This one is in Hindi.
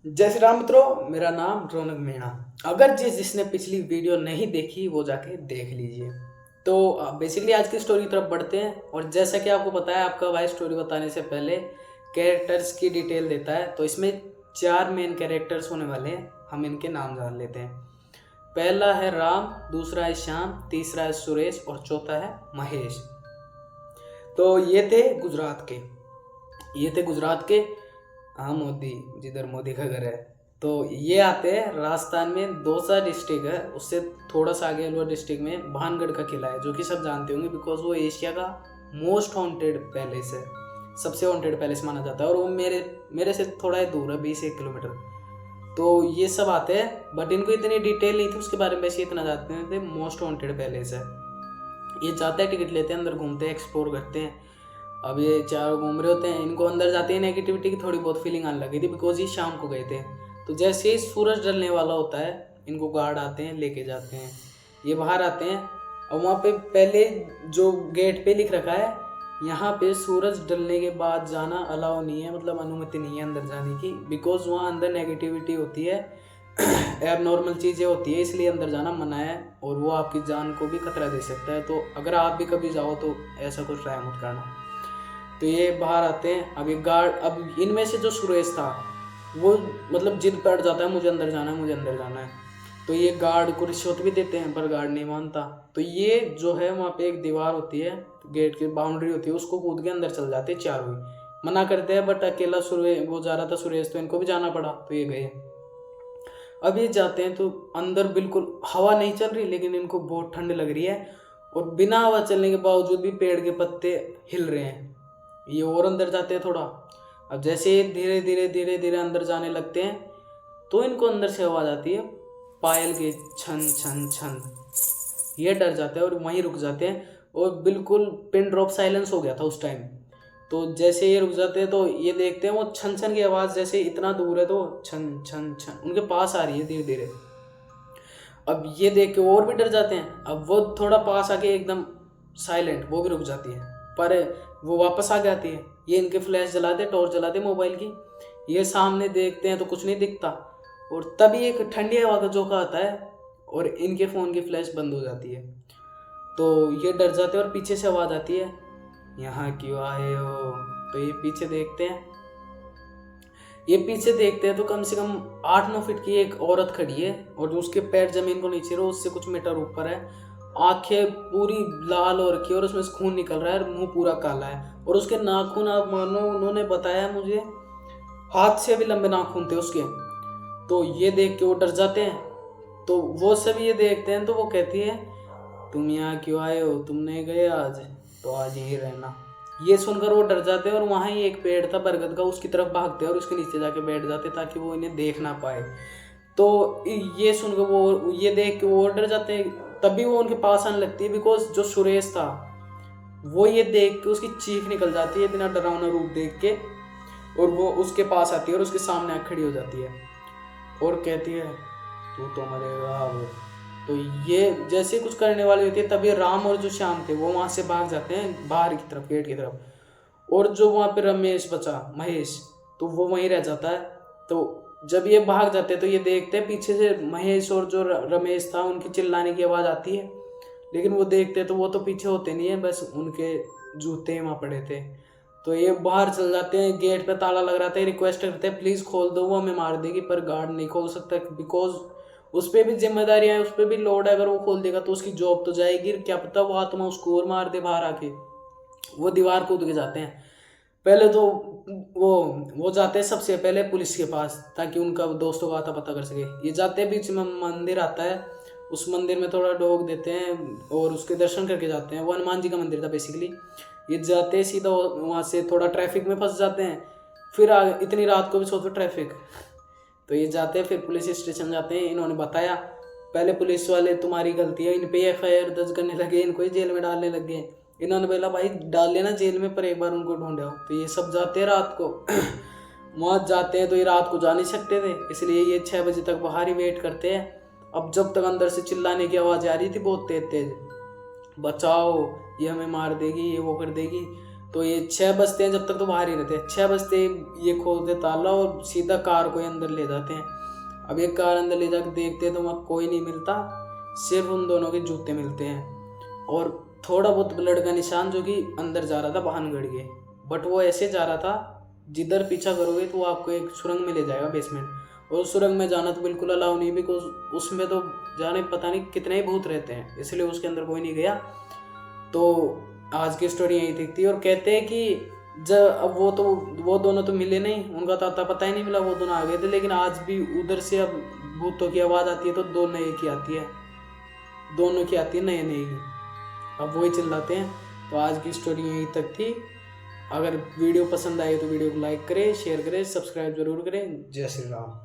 जय श्री राम मित्रों, मेरा नाम रौनक मीणा। अगर जिसने पिछली वीडियो नहीं देखी वो जाके देख लीजिए। तो बेसिकली आज की स्टोरी की तरफ बढ़ते हैं। और जैसा कि आपको पता है, आपका भाई स्टोरी बताने से पहले कैरेक्टर्स की डिटेल देता है। तो इसमें 4 मेन कैरेक्टर्स होने वाले हैं। हम इनके नाम जान लेते हैं। पहला है राम, दूसरा है श्याम, तीसरा है सुरेश और चौथा है महेश। तो ये थे गुजरात के। हाँ, मोदी, जिधर मोदी का घर है। तो ये आते हैं राजस्थान में, दौसा डिस्ट्रिक्ट है, उससे थोड़ा सा आगे अलवर डिस्ट्रिक्ट में भानगढ़ का किला है, जो कि सब जानते होंगे बिकॉज वो एशिया का मोस्ट हॉन्टेड पैलेस है। सबसे हॉन्टेड पैलेस माना जाता है। और वो मेरे से थोड़ा ही दूर है, 20-1 किलोमीटर। तो ये सब आते हैं, बट इनको इतनी डिटेल नहीं थी उसके बारे में। वैसे इतना जानते थे मोस्ट हॉन्टेड पैलेस है। ये जाते हैं, टिकट लेते हैं, अंदर घूमते हैं, एक्सप्लोर करते हैं। अब ये चारों घूम रहे होते हैं, इनको अंदर जाते ही नेगेटिविटी की थोड़ी बहुत फीलिंग आने लगी थी बिकॉज ये शाम को गए थे। तो जैसे ही सूरज ढलने वाला होता है, इनको गार्ड आते हैं, लेके जाते हैं। ये बाहर आते हैं और वहाँ पे पहले जो गेट पे लिख रखा है, यहाँ पे सूरज ढलने के बाद जाना अलाउ नहीं है, मतलब अनुमति नहीं है अंदर जाने की, बिकॉज वहाँ अंदर नेगेटिविटी होती है, एबनॉर्मल चीज़ें होती है, इसलिए अंदर जाना मना है। और वो आपकी जान को भी खतरा दे सकता है। तो अगर आप भी कभी जाओ तो ऐसा कुछ ट्राई मत करना। तो ये बाहर आते हैं। अब ये गार्ड, अब इनमें से जो सुरेश था वो मतलब जिद पड़ जाता है, मुझे अंदर जाना है, मुझे अंदर जाना है। तो ये गार्ड को रिश्वत भी देते हैं, पर गार्ड नहीं मानता। तो ये जो है, वहाँ पे एक दीवार होती है, गेट की बाउंड्री होती है, उसको कूद के अंदर चल जाते हैं चारों ही। मना करते हैं, बट अकेला सुरेश वो जा रहा था, सुरेश, तो इनको भी जाना पड़ा, तो ये गए। अब ये जाते हैं तो अंदर बिल्कुल हवा नहीं चल रही, लेकिन इनको बहुत ठंड लग रही है। और बिना हवा चलने के बावजूद भी पेड़ के पत्ते हिल रहे हैं। ये और अंदर जाते हैं थोड़ा। अब जैसे ये धीरे धीरे धीरे धीरे अंदर जाने लगते हैं, तो इनको अंदर से आवाज़ आती है पायल के छन छन छन। ये डर जाते हैं और वहीं रुक जाते हैं। और बिल्कुल पिन ड्रॉप साइलेंस हो गया था उस टाइम। तो जैसे ये रुक जाते हैं तो ये देखते हैं वो छन छन की आवाज़ जैसे इतना दूर है, तो छन छन छन उनके पास आ रही है धीरे धीरे। अब ये देख के वो और भी डर जाते हैं। अब वो थोड़ा पास आके एकदम साइलेंट, वो भी रुक जाती है, पर वो वापस आ जाती है। ये इनके फ्लैश जलाते, टॉर्च जलाते मोबाइल की। ये सामने देखते हैं तो कुछ नहीं दिखता। और तभी एक ठंडी हवा का झोंका आता है और इनके फ़ोन की फ्लैश बंद हो जाती है। तो ये डर जाते हैं और पीछे से आवाज़ आती है, यहाँ क्यों आए हो। तो ये पीछे देखते हैं तो कम से कम 8-9 फीट की एक औरत खड़ी है, और जो उसके पैर जमीन को नीचे रहो, उससे कुछ मीटर ऊपर है। आंखें पूरी लाल हो रखी है और उसमें से खून निकल रहा है, और मुंह पूरा काला है। और उसके नाखून, आप मानो, उन्होंने बताया मुझे, हाथ से भी लंबे नाखून थे उसके। तो ये देख के वो डर जाते हैं। तो वो सब ये देखते हैं तो वो कहती है, तुम यहाँ क्यों आए हो, तुम नहीं गए आज, तो आज यहीं रहना। ये सुनकर वो डर जाते हैं और वहाँ ही एक पेड़ था बरगद का, उसकी तरफ भागते हैं और उसके नीचे जाके बैठ जाते ताकि वो इन्हें देख ना पाए। तो ये सुनकर वो, ये देख के वो और डर जाते हैं। तभी वो उनके पास आने लगती है, बिकॉज जो सुरेश था वो ये देख के उसकी चीख निकल जाती है इतना डरावना रूप देख के। और वो उसके पास आती है और उसके सामने आकर खड़ी हो जाती है और कहती है, तू तो मरेगा अब। तो ये जैसे कुछ करने वाली होती है, तभी राम और जो श्याम थे वो वहाँ से भाग जाते हैं बाहर की तरफ, गेट की तरफ। और जो वहाँ पे रमेश बचा, महेश, तो वो वहीं रह जाता है। तो जब ये भाग जाते हैं तो ये देखते हैं पीछे से महेश और जो रमेश था उनकी चिल्लाने की आवाज़ आती है। लेकिन वो देखते हैं तो वो तो पीछे होते नहीं है, बस उनके जूते वहाँ पड़े थे। तो ये बाहर चल जाते हैं, गेट पे ताला लग रहा था, रिक्वेस्ट करते हैं प्लीज़ खोल दो, वो हमें मार देगी। पर गार्ड नहीं खोल सकता बिकॉज उस पर भी जिम्मेदारियाँ हैं, उस पर भी लोड है। अगर वो खोल देगा तो उसकी जॉब तो जाएगी, क्या पता वो आत्मा उसको और मार दे बाहर आके। वो दीवार कूद के जाते हैं। पहले तो वो वो जाते हैं सबसे पहले पुलिस के पास, ताकि उनका दोस्तों का आता पता कर सके। ये जाते हैं, बीच में मंदिर आता है, उस मंदिर में थोड़ा डोग देते हैं और उसके दर्शन करके जाते हैं। वो हनुमान जी का मंदिर था बेसिकली। ये जाते हैं सीधा, वहाँ से थोड़ा ट्रैफिक में फंस जाते हैं। फिर इतनी रात को भी सोचो ट्रैफिक। तो ये जाते हैं, फिर पुलिस स्टेशन जाते हैं। इन्होंने बताया, पहले पुलिस वाले तुम्हारी गलती है, इन पे FIR दर्ज करने लगे, इनको ही जेल में डालने लगे। इन्होंने बोला भाई डाल लेना जेल में, पर एक बार उनको ढूंढो। तो ये सब जाते हैं रात को। वहाँ जाते हैं तो ये रात को जा नहीं सकते थे, इसलिए ये 6 बजे तक बाहर ही वेट करते हैं। अब जब तक अंदर से चिल्लाने की आवाज़ आ रही थी बहुत तेज तेज, बचाओ, ये हमें मार देगी, ये वो कर देगी। तो ये 6 बजते हैं जब तक तो बाहर ही रहते हैं। 6 बजते ये खोलते ताला और सीधा कार को अंदर ले जाते हैं। अब ये कार अंदर ले जाकर देखते हैं तो वहाँ कोई नहीं मिलता, सिर्फ उन दोनों के जूते मिलते हैं और थोड़ा बहुत ब्लड का निशान जो कि अंदर जा रहा था भानगढ़ के। बट वो ऐसे जा रहा था, जिधर पीछा करोगे तो वो आपको एक सुरंग में ले जाएगा बेसमेंट, और उस सुरंग में जाना तो बिल्कुल अलाउ नहीं, बिकॉज उसमें तो जाने पता नहीं कितने ही भूत रहते हैं, इसलिए उसके अंदर कोई नहीं गया। तो आज की स्टोरी यही तक थी। और कहते हैं कि जब अब वो दोनों तो मिले नहीं, उनका तो आता पता ही नहीं मिला, वो दोनों आ गए थे। लेकिन आज भी उधर से अब भूतों की आवाज़ आती है तो दो नए की आती है, दोनों की आती है नए नए की, अब वही चिल्लाते हैं। तो आज की स्टोरी यहीं तक थी। अगर वीडियो पसंद आए तो वीडियो को लाइक करें, शेयर करें, सब्सक्राइब जरूर करें। जय श्री राम।